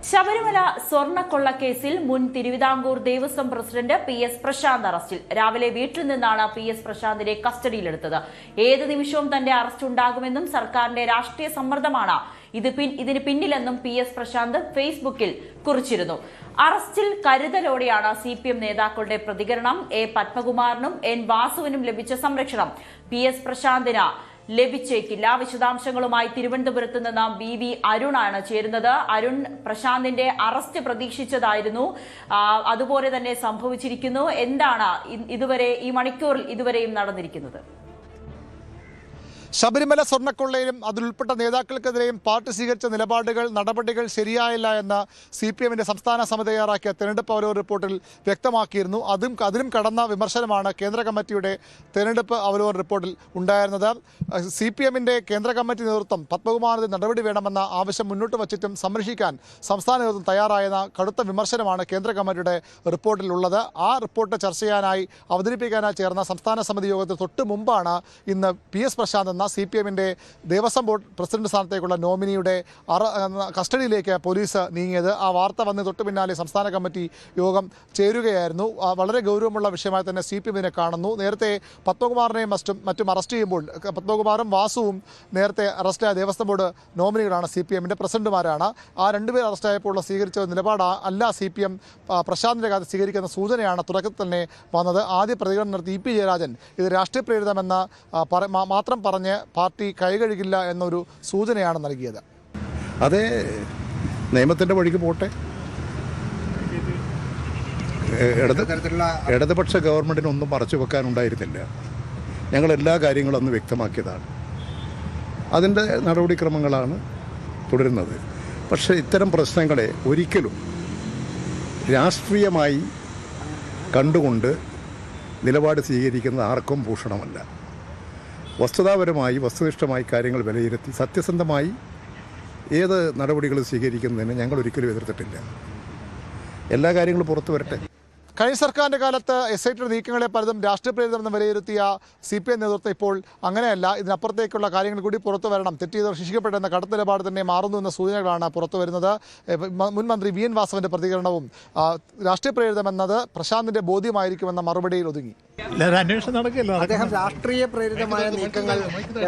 ശബരിമല സ്വർണ്ണക്കൊള്ളക്കേസിൽ മുൻ Thiruvithamkoor Devaswom president PS Prashant അറസ്റ്റിൽ. രാവിലെ വീട്ടിൽ നിന്നാണ് PS പ്രശാന്തിനെ കസ്റ്റഡിയിലെടുത്തത്. ഏത് നിമിഷവും തന്റെ അറസ്റ്റ് ഉണ്ടാകുമെന്നും സർക്കാരിന്റെ രാഷ്ട്രീയ സമ്മർദ്ദമാണ് ഇതിന് പിന്നിലെന്നും PS പ്രശാന്ത് ഫേസ്ബുക്കിൽ കുറിച്ചിരുന്നു. അറസ്റ്റിൽ കരുതലോടെയാണ് CPM നേതാക്കളുടെ പ്രതികരണം. A പത്മകുമാറിനും N വാസുവിനും ലഭിച്ച സംരക്ഷണം PS പ്രശാന്തിന് ലഭിച്ചേക്കില്ല. വിശദാംശങ്ങളുമായി തിരുവനന്തപുരത്ത് നിന്ന് BV അരുണാണ് ചേരുന്നത്. അരുൺ, പ്രശാന്തിന്റെ അറസ്റ്റ് പ്രതീക്ഷിച്ചതായിരുന്നു, അതുപോലെ തന്നെ സംഭവിച്ചിരിക്കുന്നു. എന്താണ് ഇതുവരെ ഈ മണിക്കൂറിൽ ഇതുവരെയും നടന്നിരിക്കുന്നത്? ശബരിമല സ്വർണ്ണക്കൊള്ളയിലും അതിലുൾപ്പെട്ട നേതാക്കൾക്കെതിരെയും പാർട്ടി സ്വീകരിച്ച നടപടികൾ ശരിയായില്ല എന്ന് CPMന്റെ സംസ്ഥാന സമിതി തയ്യാറാക്കിയ തെരഞ്ഞെടുപ്പ് അവലോകന റിപ്പോർട്ടിൽ വ്യക്തമാക്കിയിരുന്നു. അതിനും കടന്ന വിമർശനമാണ് കേന്ദ്ര കമ്മിറ്റിയുടെ തെരഞ്ഞെടുപ്പ് അവലോകന റിപ്പോർട്ടിൽ ഉണ്ടായിരുന്നത്. CPMന്റെ കേന്ദ്ര കമ്മിറ്റി നേതൃത്വം പത്മകുമാറിന് നടപടി വേണമെന്ന ആവശ്യം മുന്നോട്ട് വച്ചിട്ടും സംരക്ഷിക്കാൻ സംസ്ഥാന നേതൃത്വം തയ്യാറായെന്ന കടുത്ത വിമർശനമാണ് കേന്ദ്ര കമ്മിറ്റിയുടെ റിപ്പോർട്ടിലുള്ളത്. ആ റിപ്പോർട്ട് ചർച്ച ചെയ്യാനായി അവതരിപ്പിക്കാനായി ചേർന്ന സംസ്ഥാന സമിതി യോഗത്തിൽ തൊട്ട് മുമ്പാണ് ഇന്ന് PS പ്രശാന്ത് CPMന്റെ ദേവസ്വം ബോർഡ് പ്രസിഡന്റ് സ്ഥാനത്തേക്കുള്ള നോമിനിയുടെ കസ്റ്റഡിയിലേക്ക് പോലീസ് നീങ്ങിയത്. ആ വാർത്ത വന്ന് തൊട്ട് പിന്നാലെ സംസ്ഥാന കമ്മിറ്റി യോഗം ചേരുകയായിരുന്നു. വളരെ ഗൗരവമുള്ള വിഷയമായി തന്നെ CPM ഇതിനെ കാണുന്നു. നേരത്തെ പത്മകുമാറിനെയും മറ്റും അറസ്റ്റ് ചെയ്യുമ്പോൾ പത്മകുമാറും വാസുവും നേരത്തെ അറസ്റ്റായ ദേവസ്വം ബോർഡ് നോമിനികളാണ്, CPMന്റെ പ്രസിഡന്റുമാരാണ്. ആ രണ്ടുപേർ അറസ്റ്റായപ്പോൾ സ്വീകരിച്ച നിലപാട് അല്ല CPM പ്രശാന്തിന്റെ കാര്യം സ്വീകരിക്കുന്ന സൂചനയാണ് തുടക്കത്തിൽ തന്നെ വന്നത്. ആദ്യ പ്രതികരണം നടത്തി EP ജയരാജൻ ഇത് രാഷ്ട്രീയ പ്രേരിതമെന്ന് മാത്രം പറഞ്ഞ് പാർട്ടി കൈകഴുകില്ല എന്നൊരു സൂചനയാണ് നൽകിയത്. അതേ, നിയമത്തിൻ്റെ വഴിക്ക് പോട്ടെ. ഇടതുപക്ഷ ഗവൺമെൻറ്റിനൊന്നും മറച്ചു വെക്കാനുണ്ടായിരുന്നില്ല. ഞങ്ങൾ എല്ലാ കാര്യങ്ങളും അന്ന് വ്യക്തമാക്കിയതാണ്. അതിൻ്റെ നടപടിക്രമങ്ങളാണ് തുടരുന്നത്. പക്ഷേ ഇത്തരം പ്രശ്നങ്ങളെ ഒരിക്കലും രാഷ്ട്രീയമായി കണ്ടുകൊണ്ട് നിലപാട് സ്വീകരിക്കുന്നത് ആർക്കും ഭൂഷണമല്ല. വസ്തുതാപരമായി വസ്തുനിഷ്ഠമായി കാര്യങ്ങൾ വിലയിരുത്തി സത്യസന്ധമായി ഏത് നടപടികൾ സ്വീകരിക്കുന്നതിന് ഞങ്ങൾ ഒരിക്കലും എതിർത്തിട്ടില്ല. എല്ലാ കാര്യങ്ങളും പുറത്തു വരട്ടെ. കഴിഞ്ഞ സർക്കാരിൻ്റെ കാലത്ത് SIT നീക്കങ്ങളെ പലതും രാഷ്ട്രീയ പ്രേരിതമെന്ന് വിലയിരുത്തിയ CPM നേതൃത്വം ഇപ്പോൾ അങ്ങനെയല്ല, ഇതിനപ്പുറത്തേക്കുള്ള കാര്യങ്ങൾ കൂടി പുറത്തു വരണം, തെറ്റ് ചെയ്തവർ ശിക്ഷിക്കപ്പെട്ടെന്ന കടുത്ത നിലപാട് തന്നെ മാറുന്നു എന്ന സൂചനകളാണ് പുറത്തു വരുന്നത്. മുൻ മന്ത്രി VN വാസവന്റെ പ്രതികരണവും രാഷ്ട്രീയ പ്രേരിതമെന്നത് പ്രശാന്തിന്റെ ബോധ്യമായിരിക്കുമെന്ന മറുപടിയിൽ ഒതുങ്ങി. അന്വേഷണം നടക്കില്ല. അദ്ദേഹം രാഷ്ട്രീയ പ്രേരിതമായ നീക്കങ്ങൾ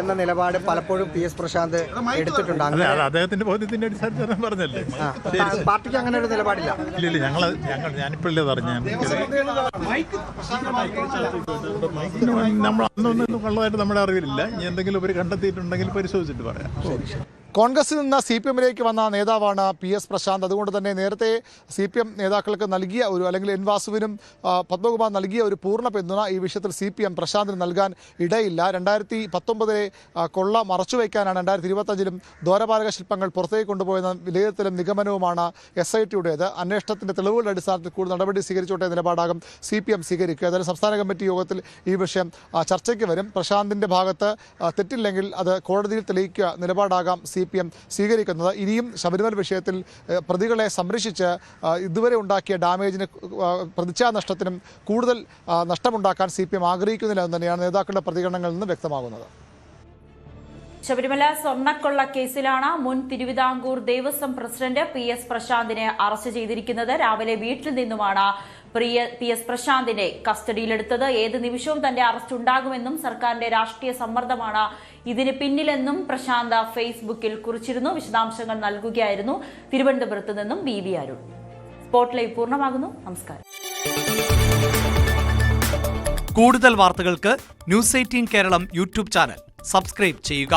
എന്ന നിലപാട് പലപ്പോഴും PS പ്രശാന്ത് എടുത്തിട്ടുണ്ട്. അദ്ദേഹത്തിന്റെ ബോധ്യത്തിന്റെ അടിസ്ഥാനത്തിൽ പറഞ്ഞല്ലേ. പാർട്ടിക്ക് അങ്ങനെ ഒരു നിലപാടില്ല. ഞാനിപ്പോഴല്ലേ പറഞ്ഞു, നമ്മൾ അന്നൊന്നും കള്ളതായിട്ട് നമ്മുടെ അറിവില്ല. ഇനി എന്തെങ്കിലും ഇവർ കണ്ടെത്തിയിട്ടുണ്ടെങ്കിൽ പരിശോധിച്ചിട്ട് പറയാം. കോൺഗ്രസിൽ നിന്ന് CPMലേക്ക് വന്ന നേതാവാണ് PS പ്രശാന്ത്. അതുകൊണ്ട് തന്നെ നേരത്തെ CPM നേതാക്കൾക്ക് നൽകിയ അല്ലെങ്കിൽ N വാസുവിനും പത്മകുമാർ നൽകിയ ഒരു പൂർണ്ണ പിന്തുണ ഈ വിഷയത്തിൽ CPM പ്രശാന്തിന് നൽകാൻ ഇടയില്ല. 2019 കൊള്ള മറച്ചുവെക്കാനാണ് 2025 ദ്വാരപാലക ശില്പങ്ങൾ പുറത്തേക്ക് കൊണ്ടുപോയെന്ന വിലയിരുത്തലും നിഗമനവുമാണ് SITയുടേത്. അന്വേഷണത്തിന്റെ തെളിവുകളുടെ അടിസ്ഥാനത്തിൽ കൂടുതൽ നടപടി സ്വീകരിച്ചോട്ടെ നിലപാടാകും CPM സ്വീകരിക്കുക. ഏതായാലും സംസ്ഥാന കമ്മിറ്റി യോഗത്തിൽ ഈ വിഷയം ചർച്ചയ്ക്ക് വരും. പ്രശാന്തിന്റെ ഭാഗത്ത് തെറ്റില്ലെങ്കിൽ അത് കോടതിയിൽ തെളിയിക്കുക നിലപാടാകാം CPM സ്വീകരിക്കുന്നത്. ഇനിയും ശബരിമല വിഷയത്തിൽ പ്രതികളെ സംരക്ഷിച്ച് ഇതുവരെ ഉണ്ടാക്കിയ ഡാമേജിന് പ്രതിച്ഛാനഷ്ടത്തിനും കൂടുതൽ നഷ്ടമുണ്ടാക്കാൻ CPM ആഗ്രഹിക്കുന്നില്ല എന്ന് തന്നെയാണ് നേതാക്കളുടെ പ്രതികരണങ്ങളിൽ നിന്ന് വ്യക്തമാകുന്നത്. ശബരിമല സ്വർണ്ണക്കൊള്ള കേസിലാണ് മുൻ തിരുവിതാംകൂർ ദേവസ്വം പ്രസിഡന്റ് PS പ്രശാന്തിനെ അറസ്റ്റ് ചെയ്തിരിക്കുന്നത്. രാവിലെ വീട്ടിൽ നിന്നുമാണ് PS പ്രശാന്തിനെ കസ്റ്റഡിയിലെടുത്തത്. ഏത് നിമിഷവും തന്റെ അറസ്റ്റ് ഉണ്ടാകുമെന്നും സർക്കാരിന്റെ രാഷ്ട്രീയ സമ്മർദ്ദമാണ് ഇതിന് പിന്നിലെന്നും പ്രശാന്ത് ഫേസ്ബുക്കിൽ കുറിച്ചിരുന്നു. വിശദാംശങ്ങൾ നൽകുകയായിരുന്നു തിരുവനന്തപുരത്ത് നിന്നും BV അരുൺ. സ്പോട്ട് ലൈവ് പൂർണ്ണമാകുന്നു. നമസ്കാരം. കൂടുതൽ വാർത്തകൾക്ക് News 18 Keralam YouTube channel subscribe ചെയ്യുക.